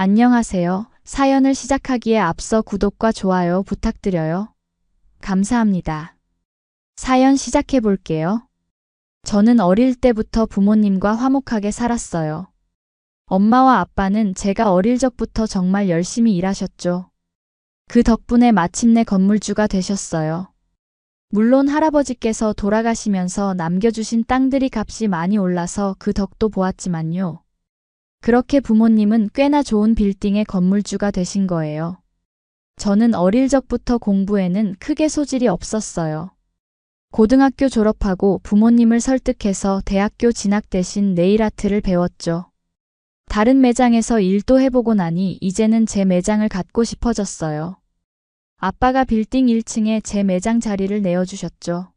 안녕하세요. 사연을 시작하기에 앞서 구독과 좋아요 부탁드려요. 감사합니다. 사연 시작해 볼게요. 저는 어릴 때부터 부모님과 화목하게 살았어요. 엄마와 아빠는 제가 어릴 적부터 정말 열심히 일하셨죠. 그 덕분에 마침내 건물주가 되셨어요. 물론 할아버지께서 돌아가시면서 남겨주신 땅들이 값이 많이 올라서 그 덕도 보았지만요. 그렇게 부모님은 꽤나 좋은 빌딩의 건물주가 되신 거예요. 저는 어릴 적부터 공부에는 크게 소질이 없었어요. 고등학교 졸업하고 부모님을 설득해서 대학교 진학 대신 네일아트를 배웠죠. 다른 매장에서 일도 해보고 나니 이제는 제 매장을 갖고 싶어졌어요. 아빠가 빌딩 1층에 제 매장 자리를 내어주셨죠.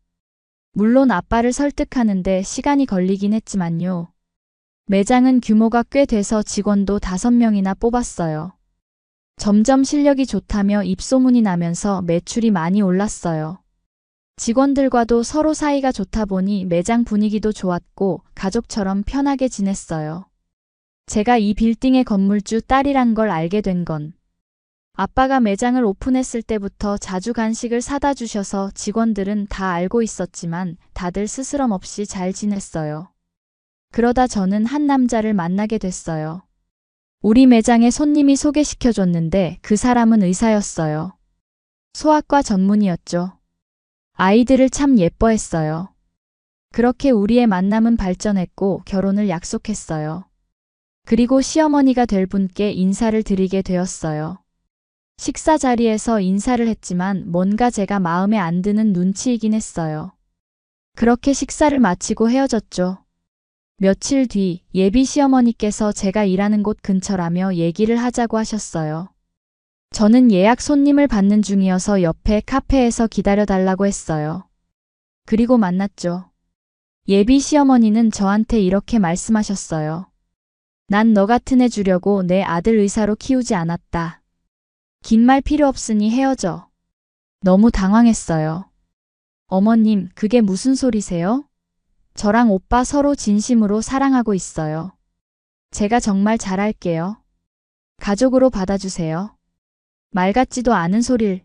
물론 아빠를 설득하는데 시간이 걸리긴 했지만요. 매장은 규모가 꽤 돼서 직원도 5명이나 뽑았어요. 점점 실력이 좋다며 입소문이 나면서 매출이 많이 올랐어요. 직원들과도 서로 사이가 좋다 보니 매장 분위기도 좋았고 가족처럼 편하게 지냈어요. 제가 이 빌딩의 건물주 딸이란 걸 알게 된 건 아빠가 매장을 오픈했을 때부터 자주 간식을 사다 주셔서 직원들은 다 알고 있었지만 다들 스스럼 없이 잘 지냈어요. 그러다 저는 한 남자를 만나게 됐어요. 우리 매장에 손님이 소개시켜줬는데 그 사람은 의사였어요. 소아과 전문의였죠. 아이들을 참 예뻐했어요. 그렇게 우리의 만남은 발전했고 결혼을 약속했어요. 그리고 시어머니가 될 분께 인사를 드리게 되었어요. 식사 자리에서 인사를 했지만 뭔가 제가 마음에 안 드는 눈치이긴 했어요. 그렇게 식사를 마치고 헤어졌죠. 며칠 뒤 예비 시어머니께서 제가 일하는 곳 근처라며 얘기를 하자고 하셨어요. 저는 예약 손님을 받는 중이어서 옆에 카페에서 기다려달라고 했어요. 그리고 만났죠. 예비 시어머니는 저한테 이렇게 말씀하셨어요. 난 너 같은 애 주려고 내 아들 의사로 키우지 않았다. 긴 말 필요 없으니 헤어져. 너무 당황했어요. 어머님, 그게 무슨 소리세요? 저랑 오빠 서로 진심으로 사랑하고 있어요. 제가 정말 잘할게요. 가족으로 받아주세요. 말 같지도 않은 소릴.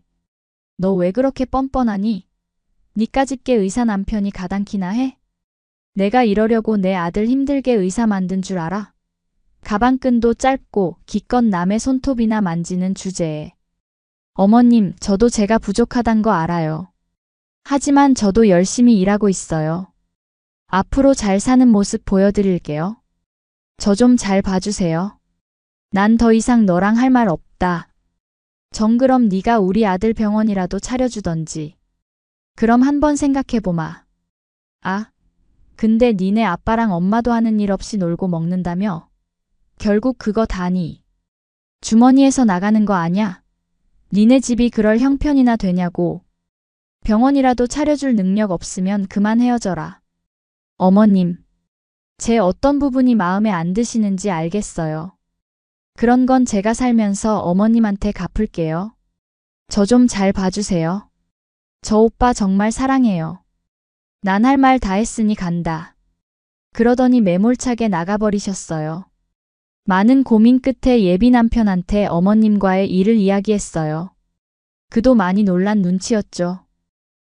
너 왜 그렇게 뻔뻔하니? 니까짓게 의사 남편이 가당키나 해? 내가 이러려고 내 아들 힘들게 의사 만든 줄 알아? 가방끈도 짧고 기껏 남의 손톱이나 만지는 주제에. 어머님, 저도 제가 부족하단 거 알아요. 하지만 저도 열심히 일하고 있어요. 앞으로 잘 사는 모습 보여드릴게요. 저 좀 잘 봐주세요. 난 더 이상 너랑 할 말 없다. 정그럼 네가 우리 아들 병원이라도 차려주던지. 그럼 한번 생각해보마. 아, 근데 니네 아빠랑 엄마도 하는 일 없이 놀고 먹는다며? 결국 그거 다니. 주머니에서 나가는 거 아냐? 니네 집이 그럴 형편이나 되냐고. 병원이라도 차려줄 능력 없으면 그만 헤어져라. 어머님, 제 어떤 부분이 마음에 안 드시는지 알겠어요. 그런 건 제가 살면서 어머님한테 갚을게요. 저 좀 잘 봐주세요. 저 오빠 정말 사랑해요. 난 할 말 다 했으니 간다. 그러더니 매몰차게 나가버리셨어요. 많은 고민 끝에 예비 남편한테 어머님과의 일을 이야기했어요. 그도 많이 놀란 눈치였죠.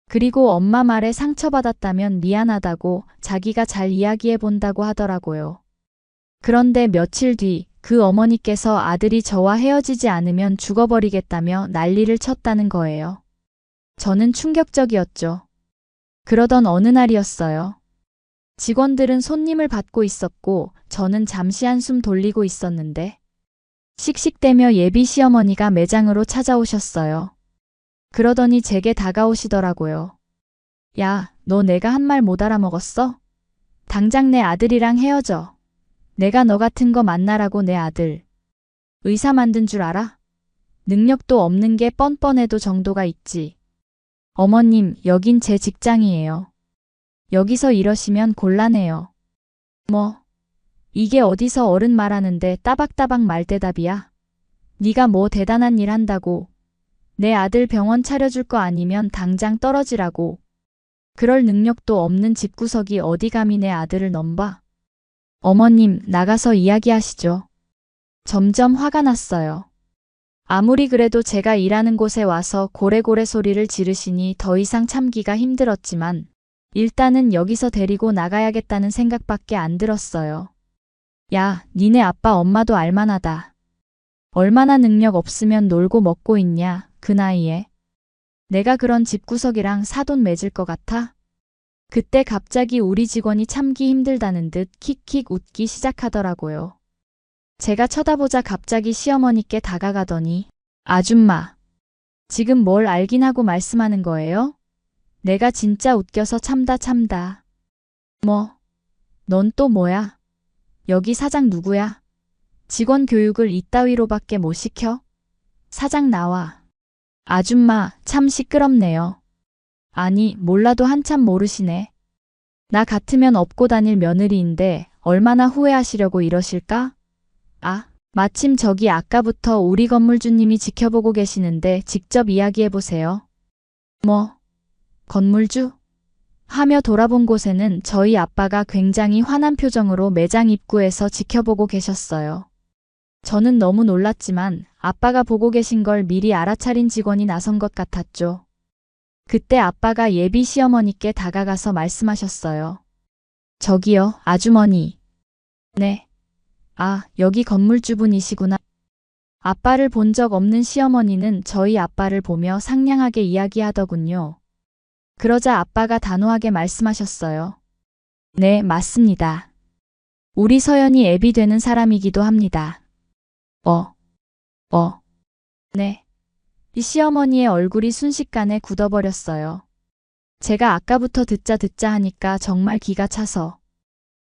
그리고 엄마 말에 상처받았다면 미안하다고 자기가 잘 이야기해본다고 하더라고요. 그런데 며칠 뒤 그 어머니께서 아들이 저와 헤어지지 않으면 죽어버리겠다며 난리를 쳤다는 거예요. 저는 충격적이었죠. 그러던 어느 날이었어요. 직원들은 손님을 받고 있었고 저는 잠시 한숨 돌리고 있었는데 씩씩대며 예비 시어머니가 매장으로 찾아오셨어요. 그러더니 제게 다가오시더라고요. 야, 너 내가 한 말 못 알아먹었어? 당장 내 아들이랑 헤어져. 내가 너 같은 거 만나라고 내 아들. 의사 만든 줄 알아? 능력도 없는 게 뻔뻔해도 정도가 있지. 어머님, 여긴 제 직장이에요. 여기서 이러시면 곤란해요. 뭐? 이게 어디서 어른 말하는데 따박따박 말대답이야? 네가 뭐 대단한 일 한다고. 내 아들 병원 차려줄 거 아니면 당장 떨어지라고. 그럴 능력도 없는 집구석이 어디 감히 내 아들을 넘봐. 어머님, 나가서 이야기하시죠. 점점 화가 났어요. 아무리 그래도 제가 일하는 곳에 와서 고래고래 소리를 지르시니 더 이상 참기가 힘들었지만 일단은 여기서 데리고 나가야겠다는 생각밖에 안 들었어요. 야, 니네 아빠 엄마도 알만하다. 얼마나 능력 없으면 놀고 먹고 있냐, 그 나이에. 내가 그런 집구석이랑 사돈 맺을 것 같아? 그때 갑자기 우리 직원이 참기 힘들다는 듯 킥킥 웃기 시작하더라고요. 제가 쳐다보자 갑자기 시어머니께 다가가더니 아줌마, 지금 뭘 알긴 하고 말씀하는 거예요? 내가 진짜 웃겨서 참다. 뭐? 넌 또 뭐야? 여기 사장 누구야? 직원 교육을 이따위로밖에 못 시켜? 사장 나와. 아줌마, 참 시끄럽네요. 아니, 몰라도 한참 모르시네. 나 같으면 업고 다닐 며느리인데 얼마나 후회하시려고 이러실까? 아, 마침 저기 아까부터 우리 건물주님이 지켜보고 계시는데 직접 이야기해보세요. 뭐? 건물주? 하며 돌아본 곳에는 저희 아빠가 굉장히 화난 표정으로 매장 입구에서 지켜보고 계셨어요. 저는 너무 놀랐지만 아빠가 보고 계신 걸 미리 알아차린 직원이 나선 것 같았죠. 그때 아빠가 예비 시어머니께 다가가서 말씀하셨어요. 저기요, 아주머니. 네. 아, 여기 건물주분이시구나. 아빠를 본 적 없는 시어머니는 저희 아빠를 보며 상냥하게 이야기하더군요. 그러자 아빠가 단호하게 말씀하셨어요. 네, 맞습니다. 우리 서연이 애비 되는 사람이기도 합니다. 네. 이 시어머니의 얼굴이 순식간에 굳어버렸어요. 제가 아까부터 듣자 하니까 정말 기가 차서.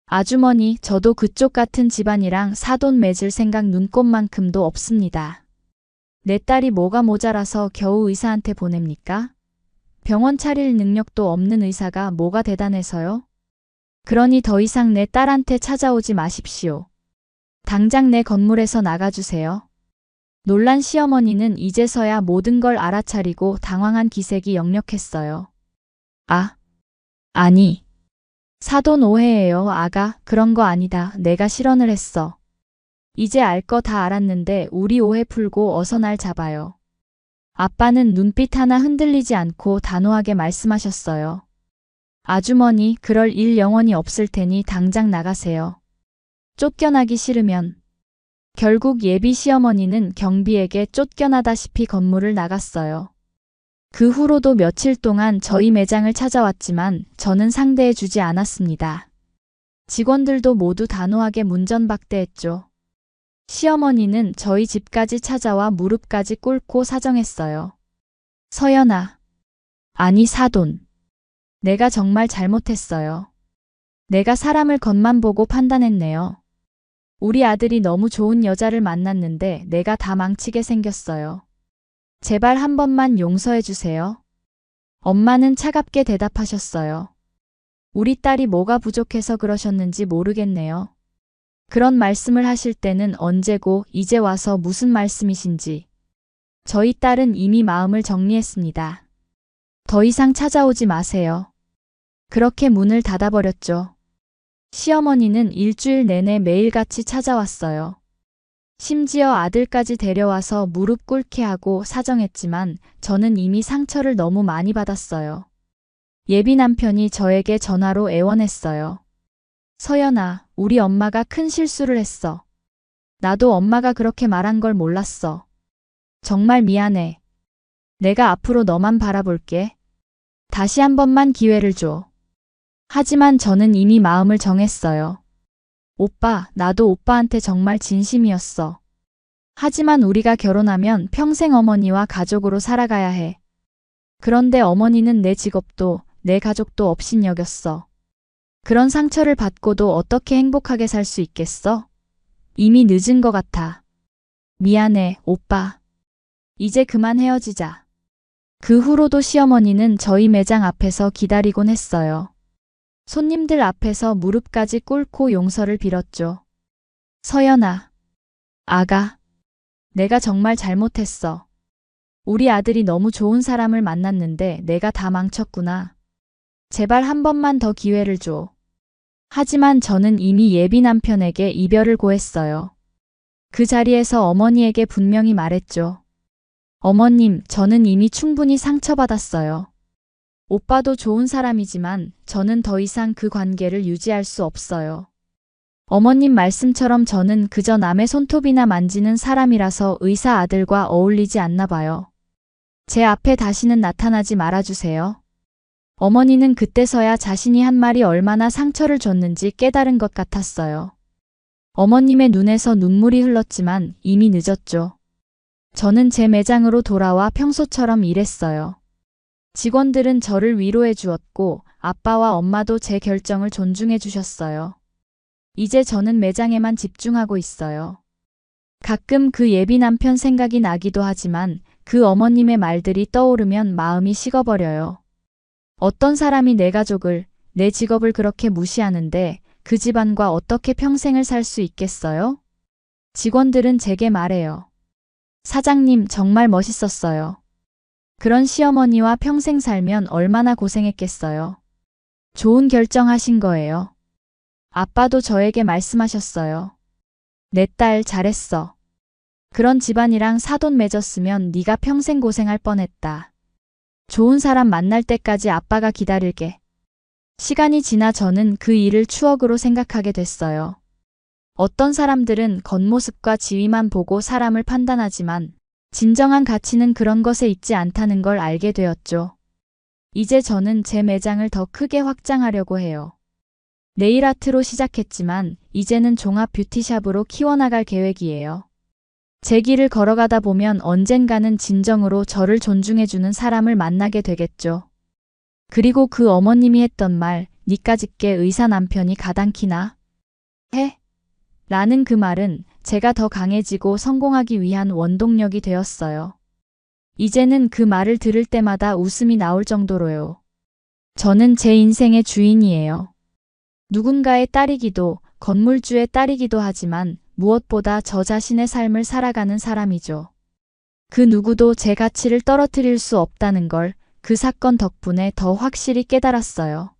아주머니, 저도 그쪽 같은 집안이랑 사돈 맺을 생각 눈꼽만큼도 없습니다. 내 딸이 뭐가 모자라서 겨우 의사한테 보냅니까? 병원 차릴 능력도 없는 의사가 뭐가 대단해서요? 그러니 더 이상 내 딸한테 찾아오지 마십시오. 당장 내 건물에서 나가주세요. 놀란 시어머니는 이제서야 모든 걸 알아차리고 당황한 기색이 역력했어요. 아니. 사돈 오해예요, 아가. 그런 거 아니다. 내가 실언을 했어. 이제 알 거 다 알았는데 우리 오해 풀고 어서 날 잡아요. 아빠는 눈빛 하나 흔들리지 않고 단호하게 말씀하셨어요. 아주머니, 그럴 일 영원히 없을 테니 당장 나가세요. 쫓겨나기 싫으면. 결국 예비 시어머니는 경비에게 쫓겨나다시피 건물을 나갔어요. 그 후로도 며칠 동안 저희 매장을 찾아왔지만 저는 상대해주지 않았습니다. 직원들도 모두 단호하게 문전박대했죠. 시어머니는 저희 집까지 찾아와 무릎까지 꿇고 사정했어요. 서연아. 아니 사돈. 내가 정말 잘못했어요. 내가 사람을 겉만 보고 판단했네요. 우리 아들이 너무 좋은 여자를 만났는데 내가 다 망치게 생겼어요. 제발 한 번만 용서해 주세요. 엄마는 차갑게 대답하셨어요. 우리 딸이 뭐가 부족해서 그러셨는지 모르겠네요. 그런 말씀을 하실 때는 언제고 이제 와서 무슨 말씀이신지. 저희 딸은 이미 마음을 정리했습니다. 더 이상 찾아오지 마세요. 그렇게 문을 닫아버렸죠. 시어머니는 일주일 내내 매일같이 찾아왔어요. 심지어 아들까지 데려와서 무릎 꿇게 하고 사정했지만 저는 이미 상처를 너무 많이 받았어요. 예비 남편이 저에게 전화로 애원했어요. 서연아, 우리 엄마가 큰 실수를 했어. 나도 엄마가 그렇게 말한 걸 몰랐어. 정말 미안해. 내가 앞으로 너만 바라볼게. 다시 한 번만 기회를 줘. 하지만 저는 이미 마음을 정했어요. 오빠, 나도 오빠한테 정말 진심이었어. 하지만 우리가 결혼하면 평생 어머니와 가족으로 살아가야 해. 그런데 어머니는 내 직업도 내 가족도 업신여겼어. 그런 상처를 받고도 어떻게 행복하게 살 수 있겠어? 이미 늦은 것 같아. 미안해, 오빠. 이제 그만 헤어지자. 그 후로도 시어머니는 저희 매장 앞에서 기다리곤 했어요. 손님들 앞에서 무릎까지 꿇고 용서를 빌었죠. 서연아. 아가. 내가 정말 잘못했어. 우리 아들이 너무 좋은 사람을 만났는데 내가 다 망쳤구나. 제발 한 번만 더 기회를 줘. 하지만 저는 이미 예비 남편에게 이별을 고했어요. 그 자리에서 어머니에게 분명히 말했죠. 어머님, 저는 이미 충분히 상처받았어요. 오빠도 좋은 사람이지만 저는 더 이상 그 관계를 유지할 수 없어요. 어머님 말씀처럼 저는 그저 남의 손톱이나 만지는 사람이라서 의사 아들과 어울리지 않나 봐요. 제 앞에 다시는 나타나지 말아주세요. 어머니는 그때서야 자신이 한 말이 얼마나 상처를 줬는지 깨달은 것 같았어요. 어머님의 눈에서 눈물이 흘렀지만 이미 늦었죠. 저는 제 매장으로 돌아와 평소처럼 일했어요. 직원들은 저를 위로해 주었고 아빠와 엄마도 제 결정을 존중해 주셨어요. 이제 저는 매장에만 집중하고 있어요. 가끔 그 예비 남편 생각이 나기도 하지만 그 어머님의 말들이 떠오르면 마음이 식어버려요. 어떤 사람이 내 가족을, 내 직업을 그렇게 무시하는데 그 집안과 어떻게 평생을 살 수 있겠어요? 직원들은 제게 말해요. 사장님 정말 멋있었어요. 그런 시어머니와 평생 살면 얼마나 고생했겠어요. 좋은 결정하신 거예요. 아빠도 저에게 말씀하셨어요. 내 딸 잘했어. 그런 집안이랑 사돈 맺었으면 네가 평생 고생할 뻔했다. 좋은 사람 만날 때까지 아빠가 기다릴게. 시간이 지나 저는 그 일을 추억으로 생각하게 됐어요. 어떤 사람들은 겉모습과 지위만 보고 사람을 판단하지만 진정한 가치는 그런 것에 있지 않다는 걸 알게 되었죠. 이제 저는 제 매장을 더 크게 확장하려고 해요. 네일 아트로 시작했지만 이제는 종합 뷰티샵으로 키워나갈 계획이에요. 제 길을 걸어가다 보면 언젠가는 진정으로 저를 존중해주는 사람을 만나게 되겠죠. 그리고 그 어머님이 했던 말, 니까짓게 의사 남편이 가당키나 해? 라는 그 말은 제가 더 강해지고 성공하기 위한 원동력이 되었어요. 이제는 그 말을 들을 때마다 웃음이 나올 정도로요. 저는 제 인생의 주인이에요. 누군가의 딸이기도, 건물주의 딸이기도 하지만 무엇보다 저 자신의 삶을 살아가는 사람이죠. 그 누구도 제 가치를 떨어뜨릴 수 없다는 걸 그 사건 덕분에 더 확실히 깨달았어요.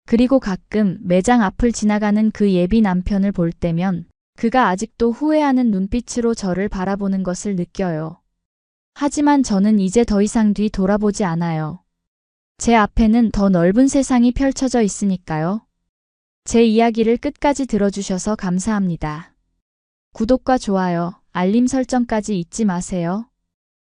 그리고 가끔 매장 앞을 지나가는 그 예비 남편을 볼 때면 그가 아직도 후회하는 눈빛으로 저를 바라보는 것을 느껴요. 하지만 저는 이제 더 이상 뒤 돌아보지 않아요. 제 앞에는 더 넓은 세상이 펼쳐져 있으니까요. 제 이야기를 끝까지 들어주셔서 감사합니다. 구독과 좋아요, 알림 설정까지 잊지 마세요.